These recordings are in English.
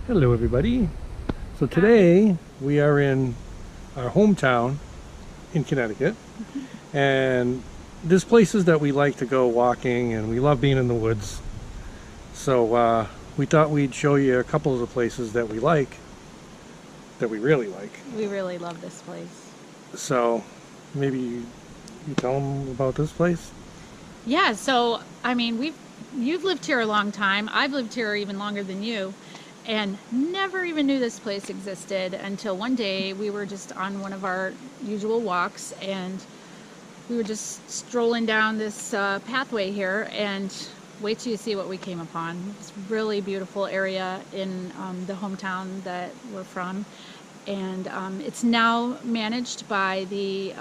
Hello everybody. So today we are in our hometown in Connecticut, and there's places that we like to go walking and we love being in the woods. So we thought we'd show you a couple of the places that we like, that we really like. We really love this place. So maybe you tell them about this place? Yeah, so I mean, you've lived here a long time. I've lived here even longer than you, and never even knew this place existed until one day we were just on one of our usual walks, and we were just strolling down this pathway here, and wait till you see what we came upon. It's a really beautiful area in the hometown that we're from, and it's now managed by the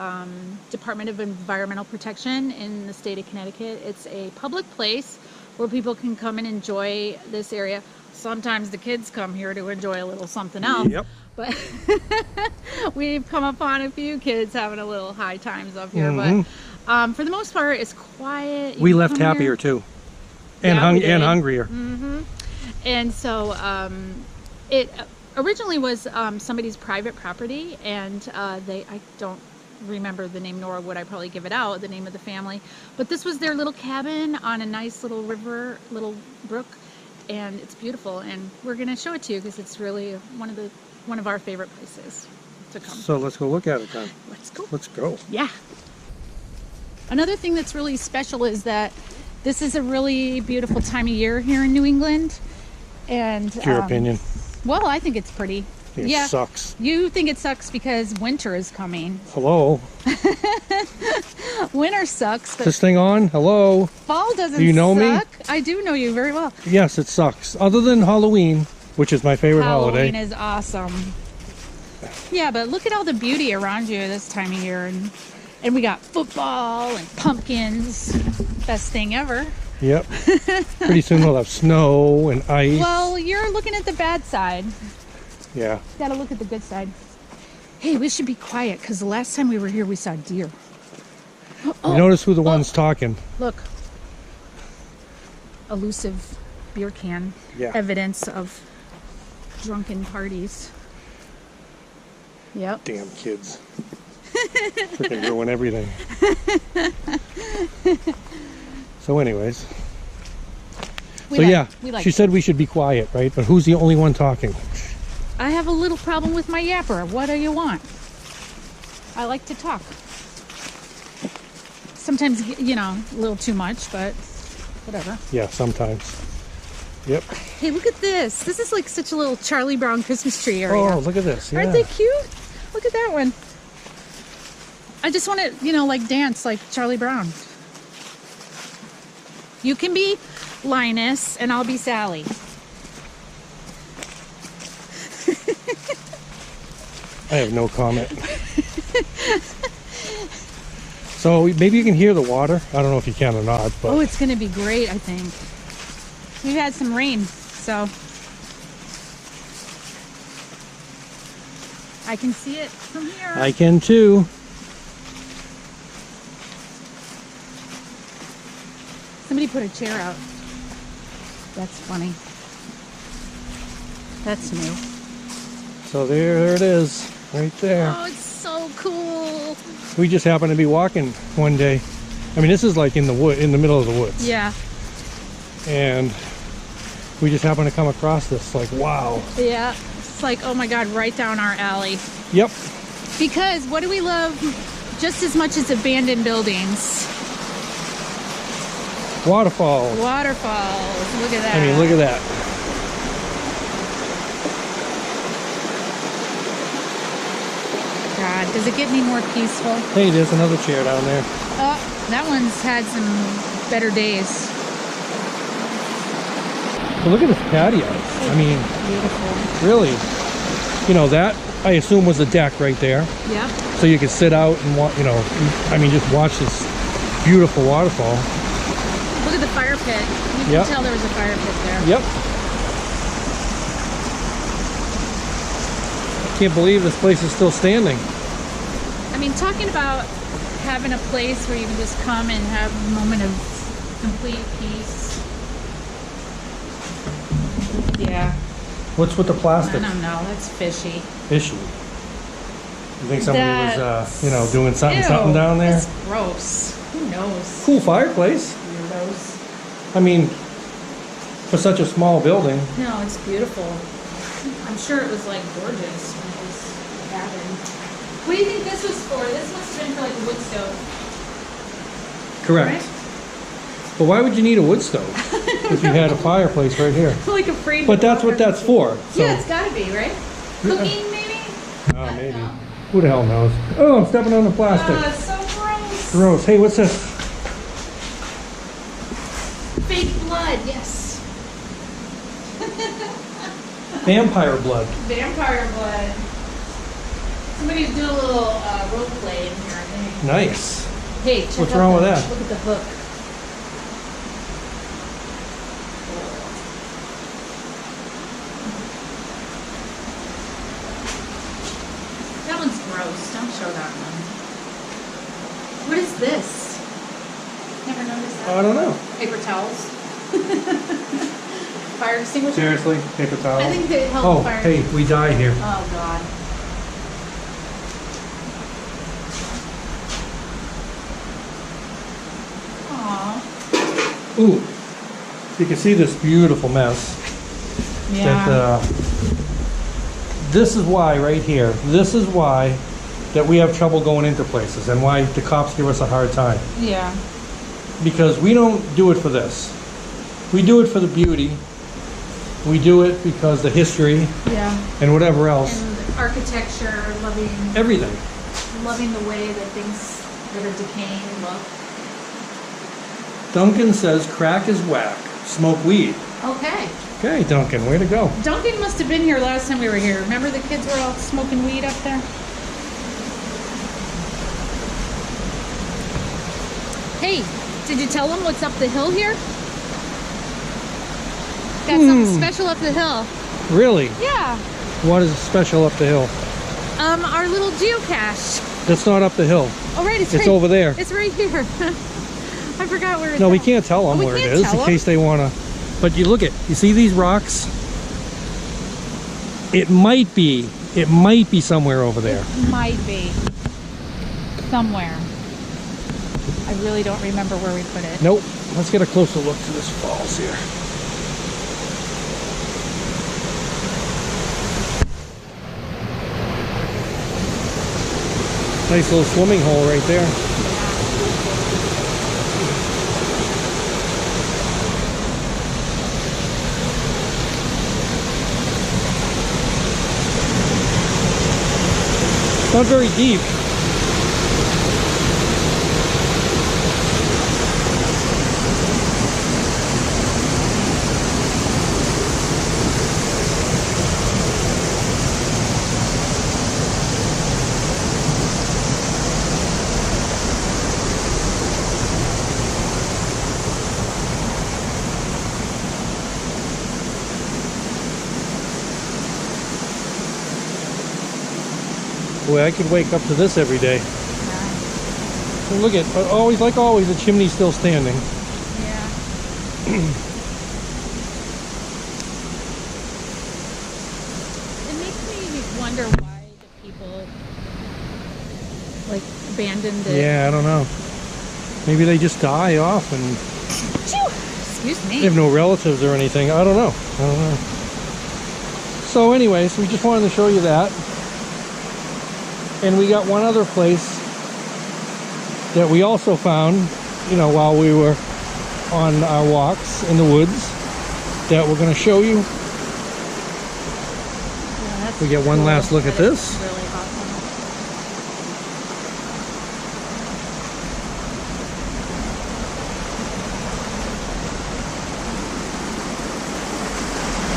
Department of Environmental Protection in the state of Connecticut. It's a public place where people can come and enjoy this area. Sometimes the kids come here to enjoy a little something else. Yep. But we've come upon a few kids having a little high times up here. But for the most part, it's quiet. We left happier too, and, yeah, and hungrier. And so it originally was somebody's private property, and I don't remember the name, nor would I probably give it out, the name of the family, but this was their little cabin on a nice little river, little brook, and it's beautiful, and we're going to show it to you because it's really one of our favorite places to come. So let's go look at it then. Let's go. Let's go. Yeah. Another thing that's really special is that this is a really beautiful time of year here in New England, and It's your opinion. well, I think it's pretty. It sucks. You think it sucks because winter is coming. Hello. Winter sucks, but This thing on? Hello. fall doesn't Do you know me? suck. I do know you very well. Yes, it sucks. Other than Halloween, which is my favorite Halloween holiday. is awesome. Yeah, but look at all the beauty around you this time of year, and we got football and pumpkins. Best thing ever. Yep. Pretty soon we'll have snow and ice. Well, you're looking at the bad side. Yeah. Gotta look at the good side. Hey, we should be quiet because the last time we were here, we saw deer. You notice who the one's talking. Look. Elusive beer can. Yeah. Evidence of drunken parties. Yep. Damn kids. Freaking ruin everything. So anyways. We like she said we should be quiet, right? But who's the only one talking? I have a little problem with my yapper. What do you want? I like to talk. Sometimes, you know, a little too much, but whatever. Yeah, sometimes. Yep. Hey, look at this. This is like such a little Charlie Brown Christmas tree area. Oh, look at this. Yeah. Aren't they cute? Look at that one. I just want to, you know, like dance like Charlie Brown. You can be Linus and I'll be Sally. I have no comment. So maybe you can hear the water. I don't know if you can or not, but Oh, it's going to be great, I think. We've had some rain, so I can see it from here. I can too. Somebody put a chair out. That's funny. That's new. So there it is, right there. Oh, it's so cool. We just happened to be walking one day. I mean, this is like in the middle of the woods. Yeah. And we just happened to come across this. Like, wow. Yeah. It's like, oh my God, right down our alley. Yep. Because what do we love just as much as abandoned buildings? Waterfalls. Waterfalls. Look at that. I mean, look at that. God, does it get any more peaceful? Hey, there's another chair down there. Oh, that one's had some better days. But look at this patio. I mean, Beautiful. really, you know, that I assume was a deck right there. Yep. So you could sit out and you know, I mean, just watch this beautiful waterfall. Look at the fire pit. You can Yep. tell there was a fire pit there. Yep. Can't believe this place is still standing. I mean, talking about having a place where you can just come and have a moment of complete peace. Yeah. What's with the I plastic? don't know. That's fishy. Fishy. You think somebody was, you know, doing something Ew, down there? That's gross. Who knows? Cool fireplace. Weirdos. I mean, for such a small building. No, it's beautiful. I'm sure it was like gorgeous when it was added. What do you think this was for? This must have been for like a wood stove. Correct. Right? But why would you need a wood stove if you had a fireplace right here? Like afraid. But that's what that's for. So. Yeah, it's gotta be, right? Cooking maybe? Oh, maybe. Who the hell knows? Oh, I'm stepping on the plastic. It's so gross. Gross. Hey, what's this? Fake blood, yes. Vampire blood. Vampire blood. Somebody's doing a little role play in here, I think. Nice. Hey, check What's out wrong the, with that? Look at the hook. That one's gross. Don't show that one. What is this? Never noticed that. I don't know. Paper towels. Fire extinguisher. Seriously? Paper towel? I think they help Oh, fire. hey, we died here. Oh God. Aw. Ooh. You can see this beautiful mess. Yeah. That, this is why right here, this is why that we have trouble going into places and why the cops give us a hard time. Yeah. Because we don't do it for this. We do it for the beauty. We do it because the history Yeah. and whatever else. And architecture, Everything. loving the way that things that are decaying look. Duncan says crack is whack. Smoke weed. Okay. Okay, Duncan, way to go. Duncan must have been here last time we were here. Remember the kids were all smoking weed up there? Hey, did you tell them what's up the hill here? Got something special up the hill. Really? Yeah. What is special up the hill? Our little geocache. That's not up the hill. Oh, right, It's over there. It's right here. I forgot where it's No, we at. can't tell them we where it can't is tell in 'em. case they want to. But you look at, you see these rocks? It might be somewhere over there. It might be. Somewhere. I really don't remember where we put it. Nope. Let's get a closer look to this falls here. Nice little swimming hole right there. Not very deep. Boy, I could wake up to this every day. And look at, always like always, the chimney's still standing. Yeah. It makes me wonder why the people like abandoned it. Yeah, I don't know. Maybe they just die off and Excuse me. they have no relatives or anything. I don't know. So anyways, we just wanted to show you that. And we got one other place that we also found, you know, while we were on our walks in the woods that we're going to show you. Yeah, that's We get one cool. last look at That is this. Really awesome.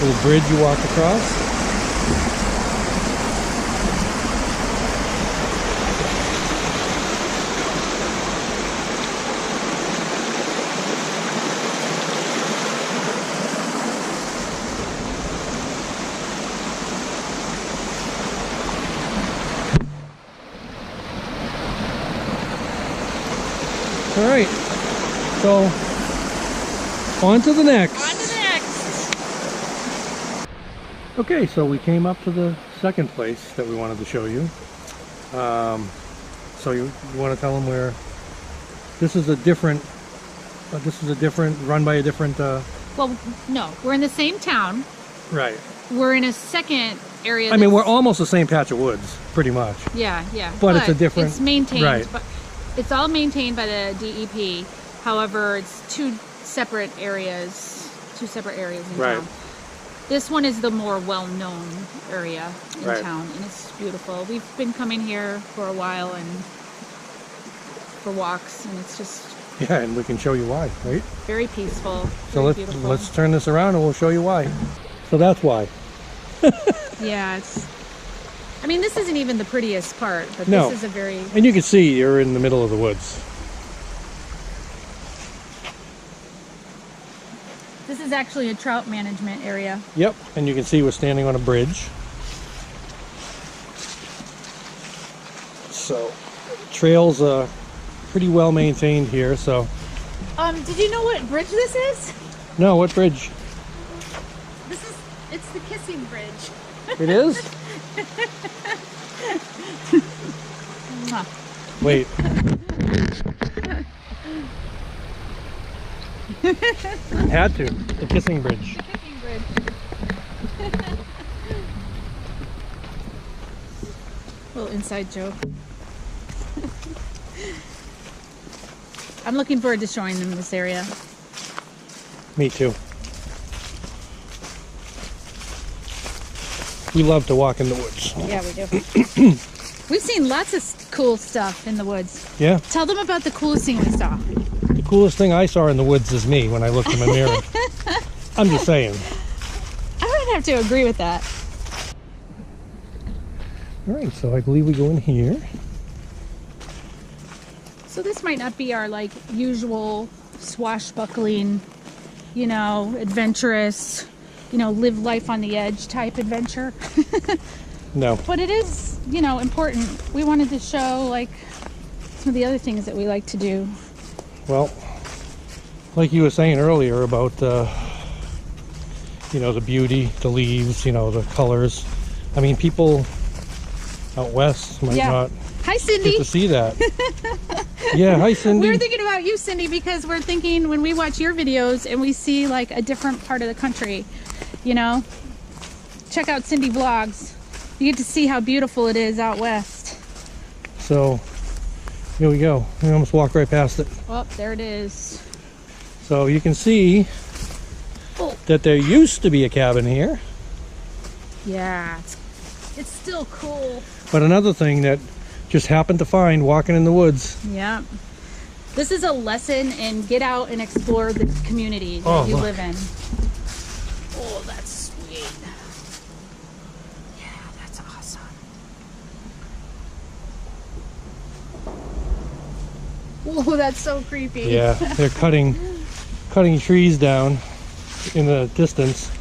Little bridge you walk across. All right, so on to the next. On to the next. Okay, so we came up to the second place that we wanted to show you. So you want to tell them where this is a different run by a different Well, no, we're in the same town. right. We're in a second area. I mean, we're almost the same patch of woods, pretty much. Yeah, yeah. But it's a different. It's maintained. Right. But it's all maintained by the DEP. However, it's two separate areas in Right. town. This one is the more well-known area in Right. town, and it's beautiful. We've been coming here for a while and for walks, and it's just Yeah, and we can show you why, right? very peaceful. So very beautiful. let's turn this around and we'll show you why. So that's why. Yeah, it's. I mean, this isn't even the prettiest part, but No. this is a very. And you can see you're in the middle of the woods. This is actually a trout management area. Yep, and you can see we're standing on a bridge. So, trails are pretty well maintained here, so. Did you know what bridge this is? No, what bridge? It's the Kissing Bridge. It is? Mwah. Wait. Had to. The Kissing Bridge. The Kissing Bridge. Little inside joke. I'm looking forward to showing them this area. Me too. We love to walk in the woods. Yeah, we do. We've seen lots of cool stuff in the woods. Yeah? Tell them about the coolest thing we saw. The coolest thing I saw in the woods is me when I looked in the mirror. I'm just saying. I would have to agree with that. All right, so I believe we go in here. So this might not be our like usual swashbuckling, adventurous, live life on the edge type adventure. No. But it is, important. We wanted to show like some of the other things that we like to do. Well, like you were saying earlier about, the beauty, the leaves, the colors. I mean, people out west might not Hi, Cindy. get to see that. Yeah, hi, Cindy. We were thinking about you, Cindy, because we're thinking when we watch your videos and we see like a different part of the country, check out Cindy Vlogs. You get to see how beautiful it is out west. So, here we go. We almost walked right past it. Oh, there it is. So you can see that there used to be a cabin here. Yeah, it's still cool. But another thing that just happened to find walking in the woods. Yeah. This is a lesson in get out and explore the community that you live in. Oh, that's sweet. Yeah, that's awesome. Oh, that's so creepy. Yeah, they're cutting trees down in the distance.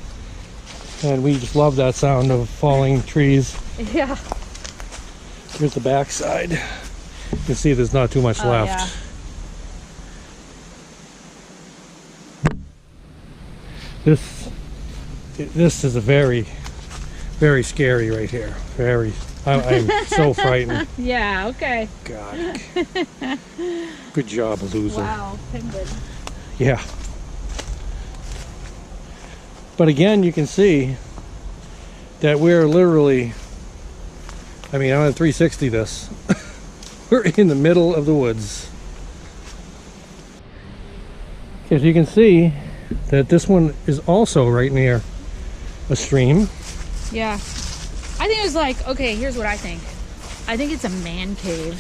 And we just love that sound of falling trees. Yeah. Here's the back side. You can see there's not too much left. Yeah. This is a very, very scary right here. I'm so frightened. Yeah, okay. God. Good job, loser. Wow, penguin. Yeah. But again, you can see that we're literally, I'm gonna 360 this. We're in the middle of the woods. As you can see that this one is also right near a stream. Yeah. I think it was like, okay, here's what I think. I think it's a man cave.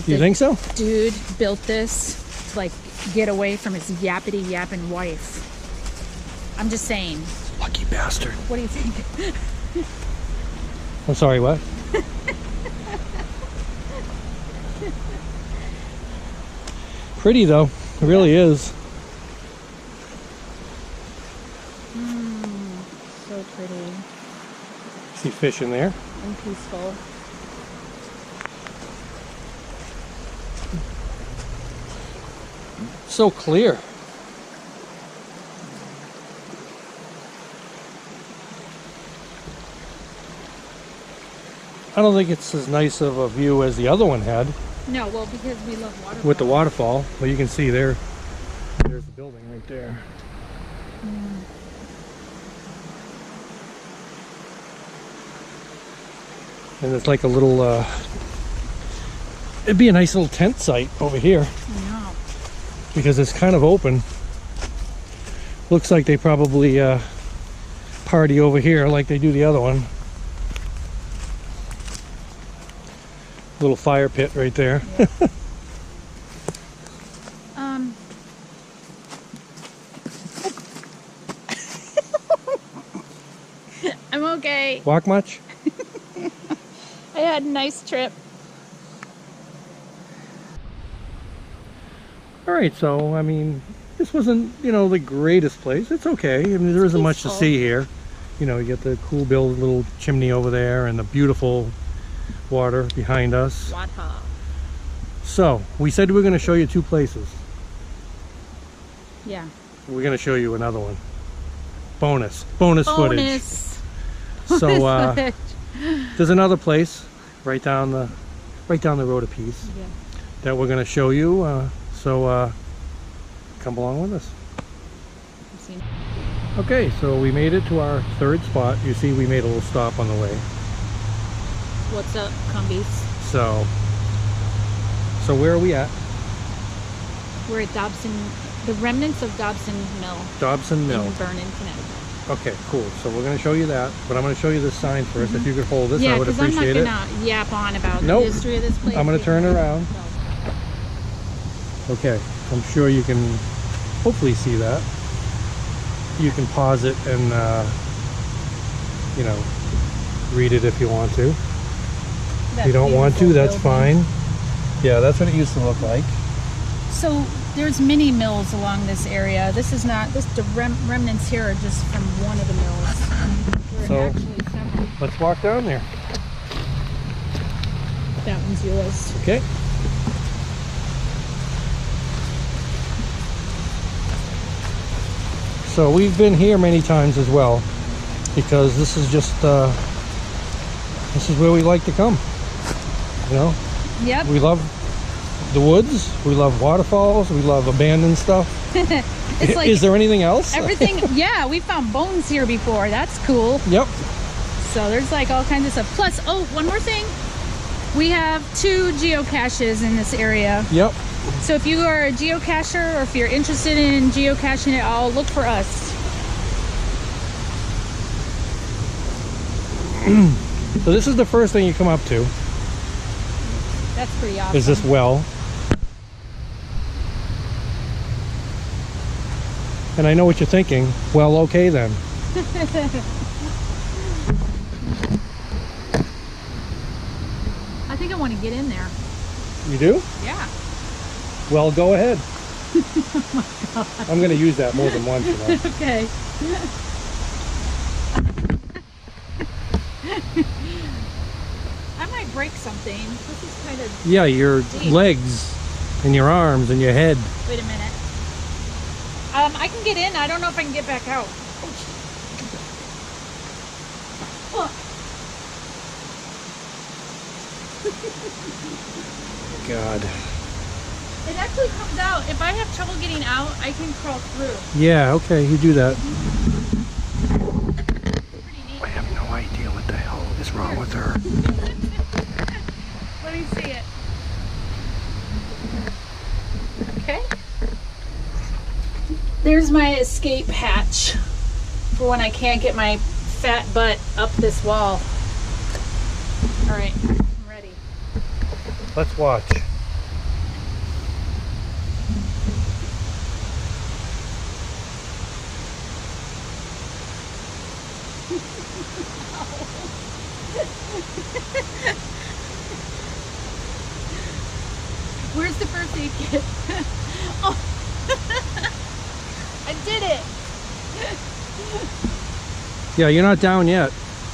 You think so? Dude built this to like get away from his yappity yapping wife. I'm just saying. Lucky bastard. What do you think? I'm sorry, what? Pretty though, it really is. So pretty See fish in there. and peaceful. So clear. I don't think it's as nice of a view as the other one had No, well, because we love waterfalls. with the waterfall. But you can see there's the building right there. And it's like a little, it'd be a nice little tent site over here I know. because it's kind of open. Looks like they probably party over here like they do the other one. Little fire pit right there. Yeah. I'm okay. Walk much? I had a nice trip. All right, so I mean, this wasn't, you know, the greatest place. It's okay. I mean, there isn't much to peaceful. see here. You know, you get the cool build little chimney over there and the beautiful water behind us. Water. So we said we were going to show you two places. Yeah. We're going to show you another one. Bonus footage. Bonus. So there's another place right down the road a piece Yeah. that we're going to show you. So come along with us. I've seen- Okay, so we made it to our third spot. You see, we made a little stop on the way. What's up, Cumbies? So where are we at? We're at Dobson, the remnants of Dobson Mill Dobson Mill. in Vernon, Connecticut. Okay, cool. So we're going to show you that, but I'm going to show you this sign first. If you could hold this, Yeah, I would because I'm not appreciate it. gonna yap on about Nope. the history of this place. I'm gonna turn around. Okay, I'm sure you can hopefully see that. You can pause it and you know, read it if you want to. If you don't want to, that's fine. Yeah, that's what it used to look like. So there's many mills along this area. This is not, the remnants here are just from one of the mills. There So- are actually several. Let's walk down there. That one's yours. Okay. So we've been here many times as well, because this is just this is where we like to come. You know, Yep. we love the woods, we love waterfalls, we love abandoned stuff. It's like Is there anything else? everything. Yeah, we found bones here before. That's cool. Yep. So there's like all kinds of stuff. Plus, oh, one more thing. We have 2 geocaches in this area. Yep. So if you are a geocacher or if you're interested in geocaching at all, look for us. So this is the first thing you come up to, That's pretty awesome. is this well. And I know what you're thinking. Well, okay then. I think I want to get in there. You do? Yeah. Well, go ahead. I'm going to use that more than once, you know. Okay. I might break something. This is kind of... Yeah, your Deep. legs and your arms and your head. Wait a minute. I can get in. I don't know if I can get back out. Oh. God. It actually comes out. If I have trouble getting out, I can crawl through. Yeah, okay, you do that. Pretty neat. I have no idea what the hell is wrong with her. Let me see it. Okay. There's my escape hatch for when I can't get my fat butt up this wall. All right, I'm ready. Let's watch. Where's the first aid kit? Oh, I did it. Yeah, you're not down yet.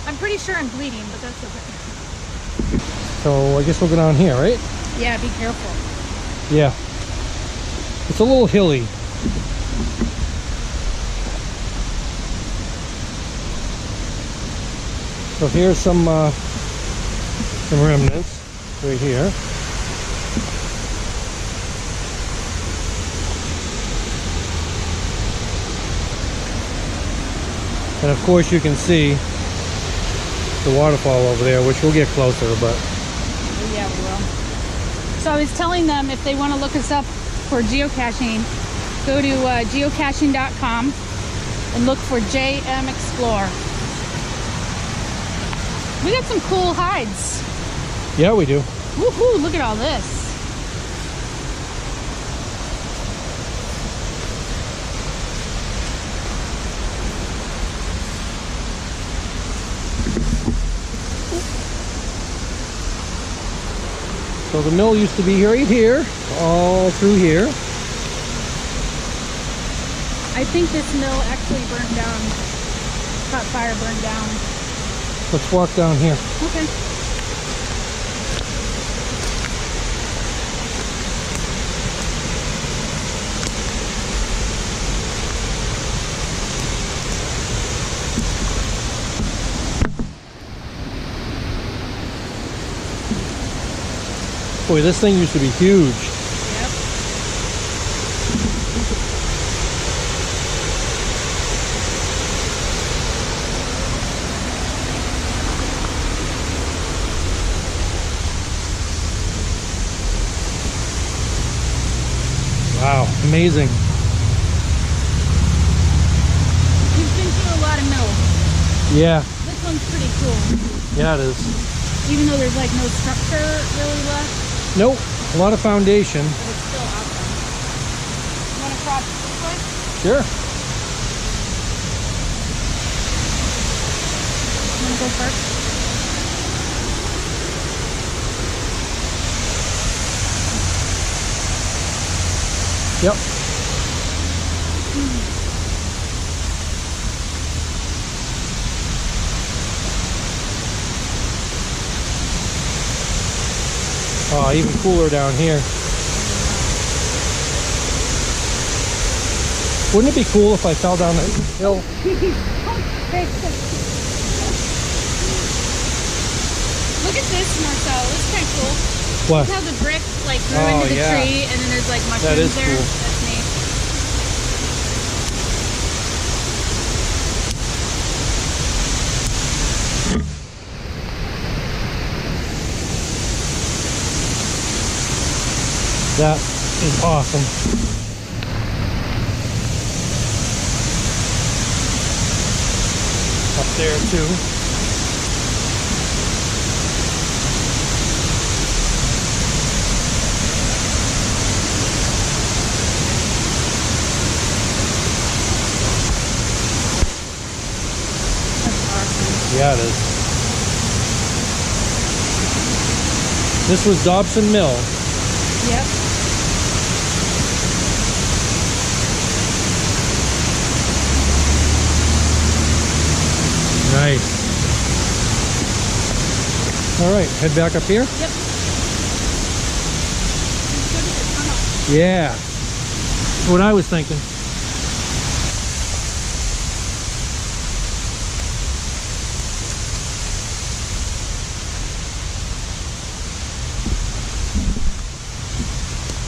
I'm pretty sure I'm bleeding, but that's okay. So I guess we'll go down here, right? Yeah, be careful. Yeah. It's a little hilly. So here's some some remnants right here. And of course you can see the waterfall over there, which we'll get closer, but... Yeah, we will. So I was telling them if they want to look us up for geocaching, go to geocaching.com and look for JM Explore. We got some cool hides. Yeah, we do. Woohoo, look at all this. So the mill used to be right here, all through here. I think this mill actually burned down, caught fire, burned down. Let's walk down here. Okay. Boy, this thing used to be huge. Yep. Wow, amazing. We've been through a lot of mills. Yeah, This one's pretty cool. yeah it is. Even though there's like no structure really left, Nope, a lot of foundation. but it's still awesome. You want to cross this way? Sure. You want to go first? Yep. Oh, even cooler down here. Wouldn't it be cool if I fell down that hill? Look at this, Marcel. It's kind of cool. What? Look how the brick like grew Oh, into the yeah. tree, and then there's like mushrooms That is there. cool. That's neat. That is awesome. Up there too. That's awesome. Yeah, it is. This was Dobson Mill. Yep. Nice. All right, head back up here. Yep. Let's go to the tunnel. Yeah, that's what I was thinking.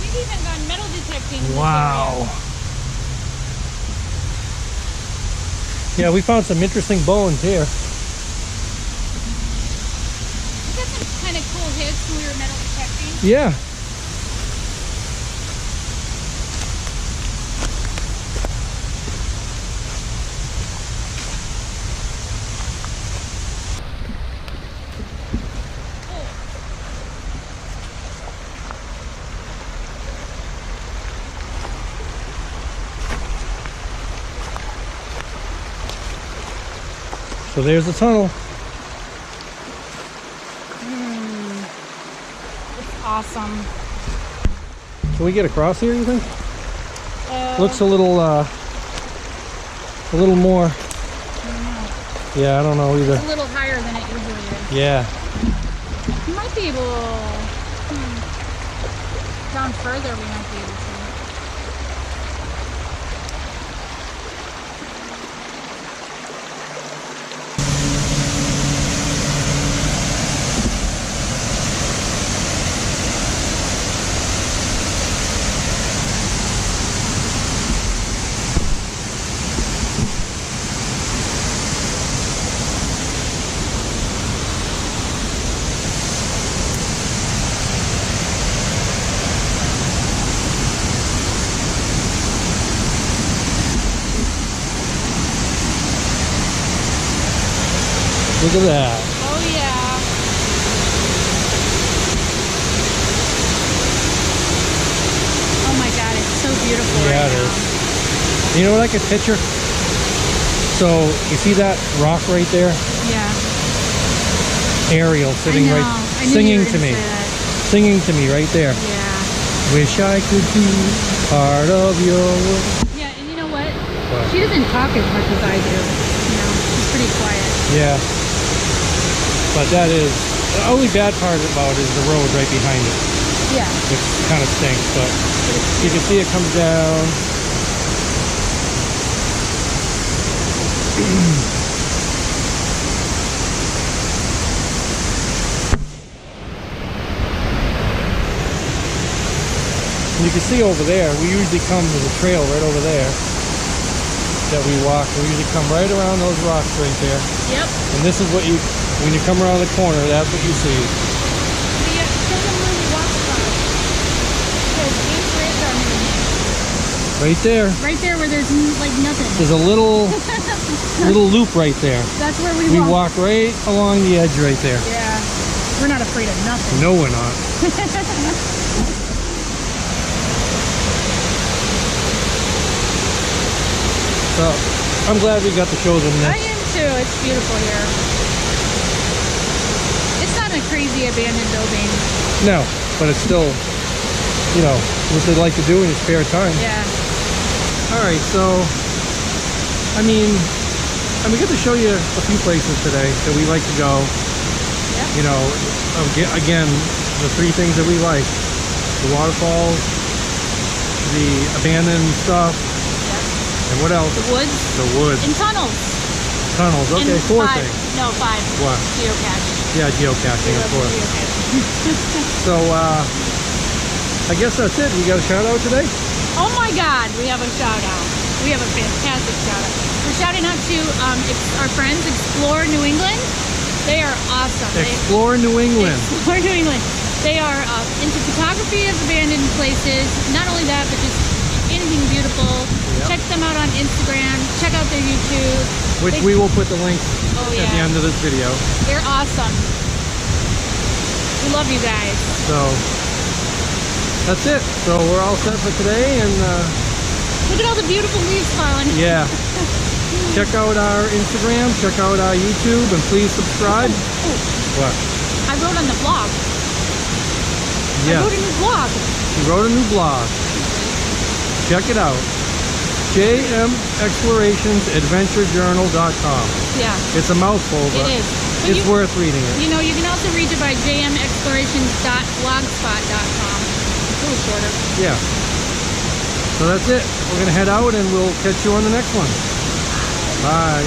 We've even gone metal detecting. in this Wow. Yeah, we found some interesting bones here. area. We got some kind of cool hits when we were metal detecting. Yeah. So there's the tunnel. It's awesome. Can we get across here, you think? Looks a little more. I don't know. Yeah, I don't know either. It's a little higher than it usually is. Yeah. You might be able. Down further, we might be able to. Look at that. Oh yeah. Oh my God, it's so beautiful Yeah, right it now. is. You know what I could picture? So, you see that rock right there? Yeah. Ariel sitting I know. right, I knew singing you were to gonna me. say that. Singing to me right there. Yeah. Wish I could be part of your world. Yeah, and you know what? What? She doesn't talk as much as I do. You know, she's pretty quiet. Yeah. But that is, the only bad part about it is the road right behind it. Yeah. It kind of stinks, but you can see it comes down. You can see over there, we usually come to the trail right over there that we walk. We usually come right around those rocks right there. Yep. And this is what you, when you come around the corner, that's what you see. Yeah, show them where we walk from. Because James Bridge are moving. Right there. Right there where there's like nothing. There's a little loop right there. That's where we We walk. walk right along the edge right there. Yeah. We're not afraid of nothing. No, we're not. So, I'm glad we got to show them I this. am too. It's beautiful here. It's not a crazy abandoned building. No, but it's still, you know, what they like to do in your spare time. Yeah. Alright, so, I mean, and we get to show you a few places today that we like to go. Yep. You know, again, the three things that we like. The waterfalls, the abandoned stuff, Yep. and what else? The woods. The woods. And tunnels. Tunnels, okay, And four five. things. No, five. What? Geocache. Yeah, geocaching, We of love course. geocaching. So, I guess that's it. We got a shout out today? Oh my God, we have a shout out. We have a fantastic shout out. We're shouting out to our friends Explore New England. They are awesome. Explore New England. Explore New England. They are into photography of abandoned places. Not only that, but just anything beautiful. Yep. Check them out on Instagram. Check out their YouTube. Which we will put the link Oh, at yeah. the end of this video. They're awesome. We love you guys. So, that's it. So we're all set for today, and Look at all the beautiful leaves falling. yeah. Check out our Instagram, check out our YouTube, and please subscribe. What? I wrote on the blog. Yeah. I wrote a new blog. She wrote a new blog. Check it out. jmexplorationsadventurejournal.com. Yeah, It's a mouthful, but it is. But it's worth reading it. You know, you can also reach it by jmexplorations.blogspot.com. It's a little shorter. Yeah. So that's it. We're going to head out and we'll catch you on the next one. Bye.